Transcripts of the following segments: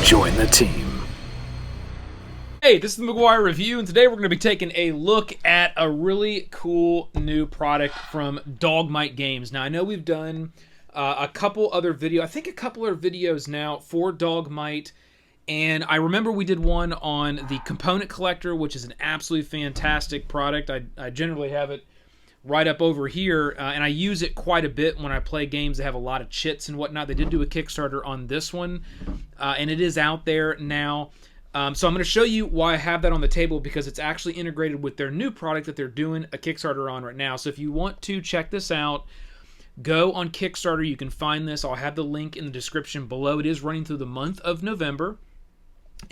Join the team. Hey, this is the McGuire Review, and today we're going to be taking a look at a really cool new product from Dogmite Games. Now, I know we've done a couple other videos, I think a couple of videos now for Dogmite, and I remember we did one on the Component Collector, which is an absolutely fantastic product. I generally have it right up over here, and I use it quite a bit when I play games that have a lot of chits and whatnot. They did do a Kickstarter on this one, and it is out there now. So I'm going to show you why I have that on the table, because it's actually integrated with their new product that they're doing a Kickstarter on right now. So if you want to check this out, go on Kickstarter. You can find this. I'll have the link in the description below. It is running through the month of November.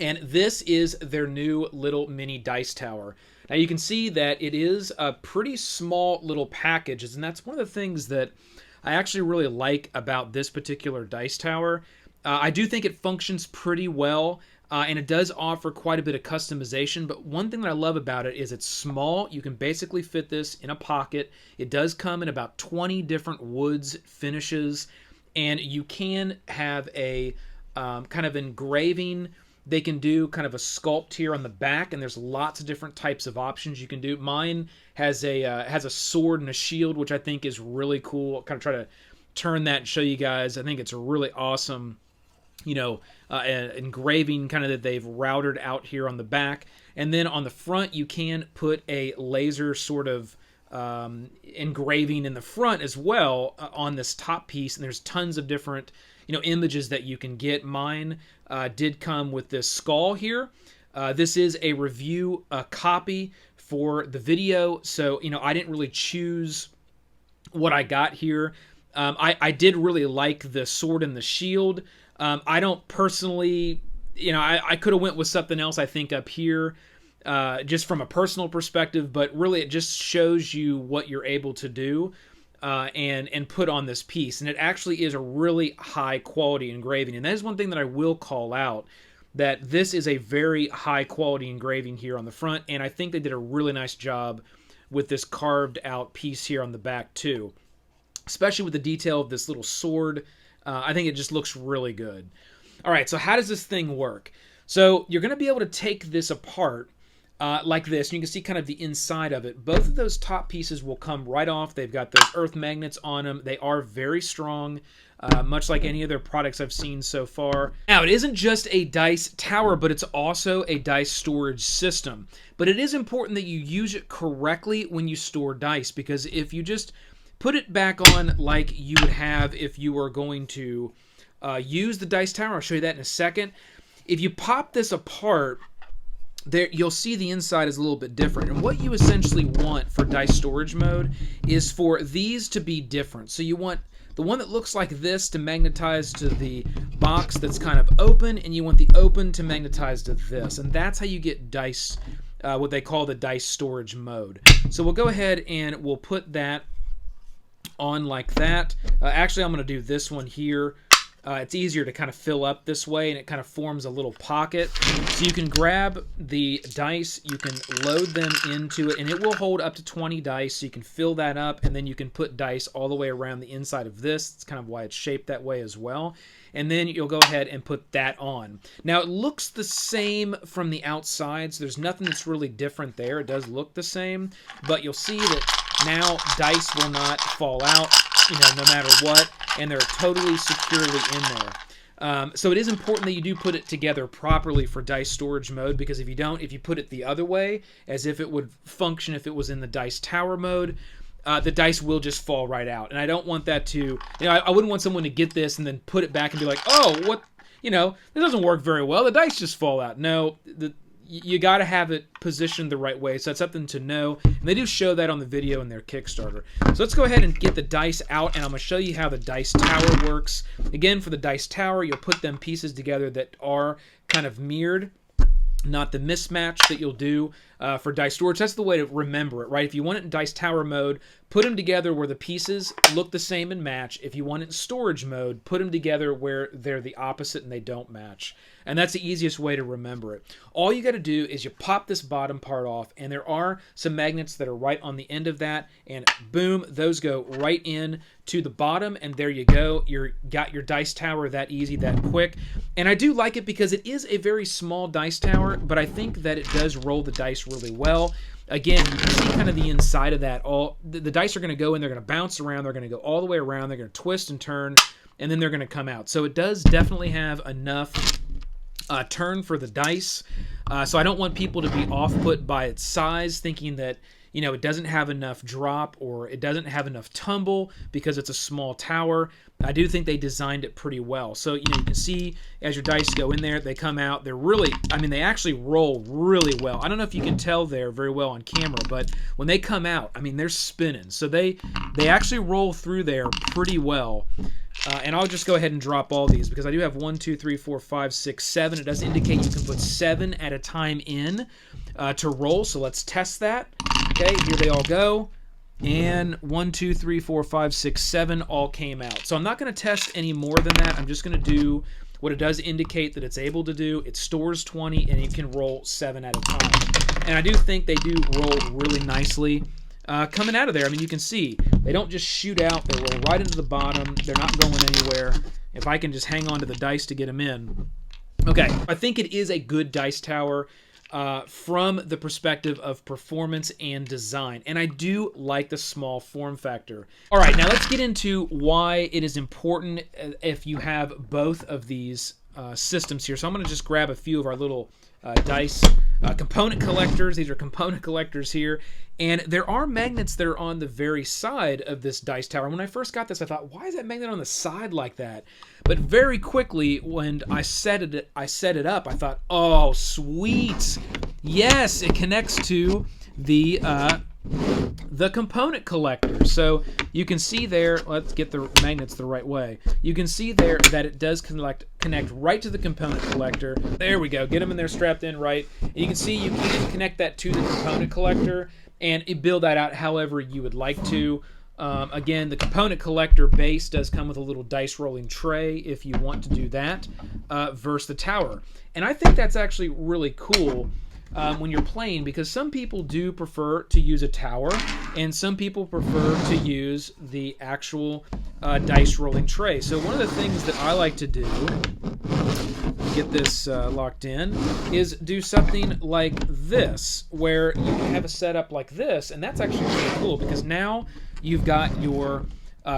And this is their new little mini dice tower. Now you can see that it is a pretty small little package, and that's one of the things that I actually really like about this particular dice tower. I do think it functions pretty well. And it does offer quite a bit of customization, but one thing that I love about it is it's small. You can basically fit this in a pocket. It does come in about 20 different woods finishes, and you can have a kind of engraving. They can do kind of a sculpt here on the back, and there's lots of different types of options you can do. Mine has a sword and a shield, which I think is really cool. I'll kind of try to turn that and show you guys. I think it's a really awesome, engraving kind of that they've routed out here on the back. And then on the front, you can put a laser sort of engraving in the front as well on this top piece. And there's tons of different, images that you can get. Mine did come with this skull here. This is a review copy for the video. So, I didn't really choose what I got here. I did really like the sword and the shield. I don't personally, I could have went with something else, I think, up here, just from a personal perspective, but really it just shows you what you're able to do and put on this piece. And it actually is a really high quality engraving. And that is one thing that I will call out, that this is a very high quality engraving here on the front. And I think they did a really nice job with this carved out piece here on the back too, especially with the detail of this little sword. I think it just looks really good. All right, so how does this thing work? So you're going to be able to take this apart like this. And you can see kind of the inside of it. Both of those top pieces will come right off. They've got those earth magnets on them. They are very strong, much like any other products I've seen so far. Now, it isn't just a dice tower, but it's also a dice storage system. But it is important that you use it correctly when you store dice, because if you just put it back on like you would have if you were going to use the dice tower. I'll show you that in a second. If you pop this apart, there you'll see the inside is a little bit different. And what you essentially want for dice storage mode is for these to be different. So you want the one that looks like this to magnetize to the box that's kind of open, and you want the open to magnetize to this. And that's how you get dice, what they call the dice storage mode. So we'll go ahead and we'll put that on like that. Actually, I'm going to do this one here. It's easier to kind of fill up this way, and it kind of forms a little pocket. So you can grab the dice, you can load them into it, and it will hold up to 20 dice, so you can fill that up, and then you can put dice all the way around the inside of this. That's kind of why it's shaped that way as well. And then you'll go ahead and put that on. Now, it looks the same from the outside, so there's nothing that's really different there. It does look the same, but you'll see that now dice will not fall out, no matter what, and they're totally securely in there. So it is important that you do put it together properly for dice storage mode, because if you don't, if you put it the other way, as if it would function if it was in the dice tower mode, the dice will just fall right out. And I don't want that to, I wouldn't want someone to get this and then put it back and be like, oh, what, this doesn't work very well. The dice just fall out. No, you got to have it positioned the right way. So that's something to know. And they do show that on the video in their Kickstarter. So let's go ahead and get the dice out, and I'm going to show you how the dice tower works. Again, for the dice tower, you'll put them pieces together that are kind of mirrored. not the mismatch that you'll do for dice storage. That's the way to remember it, right? If you want it in dice tower mode, put them together where the pieces look the same and match. If you want it in storage mode, put them together where they're the opposite and they don't match. And that's the easiest way to remember it. All you got to do is you pop this bottom part off, and there are some magnets that are right on the end of that, and boom, those go right in to the bottom, and there you go. You're got your dice tower that easy, that quick. And I do like it because it is a very small dice tower, but I think that it does roll the dice really well. Again, you can see kind of the inside of that. The dice are going to go in, they're going to bounce around, they're going to go all the way around, they're going to twist and turn, and then they're going to come out. So it does definitely have enough turn for the dice. So I don't want people to be off-put by its size, thinking that, you know, it doesn't have enough drop or it doesn't have enough tumble because it's a small tower. I do think they designed it pretty well. So, you know, you can see as your dice go in there, they come out. They're really, I mean, they actually roll really well. I don't know if you can tell there very well on camera, but when they come out, I mean, they're spinning. So they actually roll through there pretty well. And I'll just go ahead and drop all these because I do have 1, 2, 3, 4, 5, 6, 7. It does indicate you can put 7 at a time in to roll. So let's test that. Okay, here they all go. And 1, 2, 3, 4, 5, 6, 7 all came out. So I'm not going to test any more than that. I'm just going to do what it does indicate that it's able to do. It stores 20 and you can roll 7 at a time. And I do think they do roll really nicely coming out of there. I mean, you can see they don't just shoot out. They roll right into the bottom. They're not going anywhere. If I can just hang on to the dice to get them in. Okay, I think it is a good dice tower. From the perspective of performance and design. And I do like the small form factor. All right, now let's get into why it is important if you have both of these systems here. So I'm going to just grab a few of our little dice component collectors. These are component collectors here. And there are magnets that are on the very side of this dice tower. And when I first got this, I thought, why is that magnet on the side like that? But very quickly, when I set it up, I thought, oh, sweet. Yes, it connects to the component collector. So you can see there, let's get the magnets the right way. You can see there that it does connect right to the component collector. There we go. Get them in there strapped in right. And you can see you can connect that to the component collector and build that out however you would like to. Again, the component collector base does come with a little dice rolling tray if you want to do that versus the tower. And I think that's actually really cool when you're playing, because some people do prefer to use a tower and some people prefer to use the actual dice rolling tray. So one of the things that I like to do, get this locked in, is do something like this, where you can have a setup like this, and that's actually really cool because now you've got your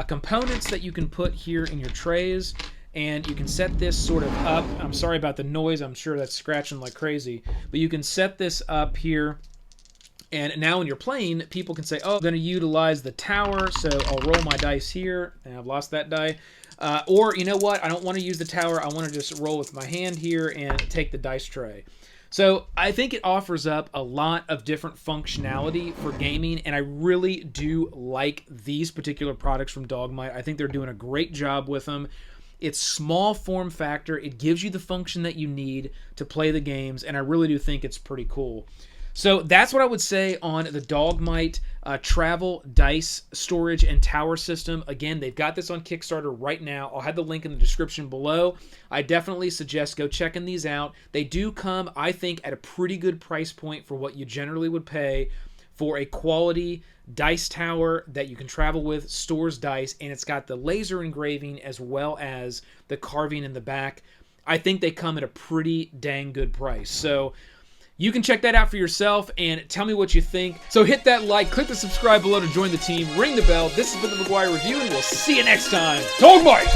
components that you can put here in your trays, and you can set this sort of up. I'm sorry about the noise. I'm sure that's scratching like crazy. But you can set this up here, and now when you're playing, people can say, oh, I'm going to utilize the tower, so I'll roll my dice here, and I've lost that die. Or, you know what? I don't want to use the tower. I want to just roll with my hand here and take the dice tray. So I think it offers up a lot of different functionality for gaming, and I really do like these particular products from Dogmite. I think they're doing a great job with them. It's small form factor. It gives you the function that you need to play the games, and I really do think it's pretty cool. So that's what I would say on the Dogmite travel dice storage and tower system. Again, they've got this on Kickstarter right now. I'll have the link in the description below. I definitely suggest go checking these out. They do come, I think, at a pretty good price point for what you generally would pay for a quality dice tower that you can travel with, stores dice, and it's got the laser engraving as well as the carving in the back. I think they come at a pretty dang good price. So you can check that out for yourself and tell me what you think. So hit that like, click the subscribe below to join the team, ring the bell. This has been the McGuire Review, and we'll see you next time. Dogmite!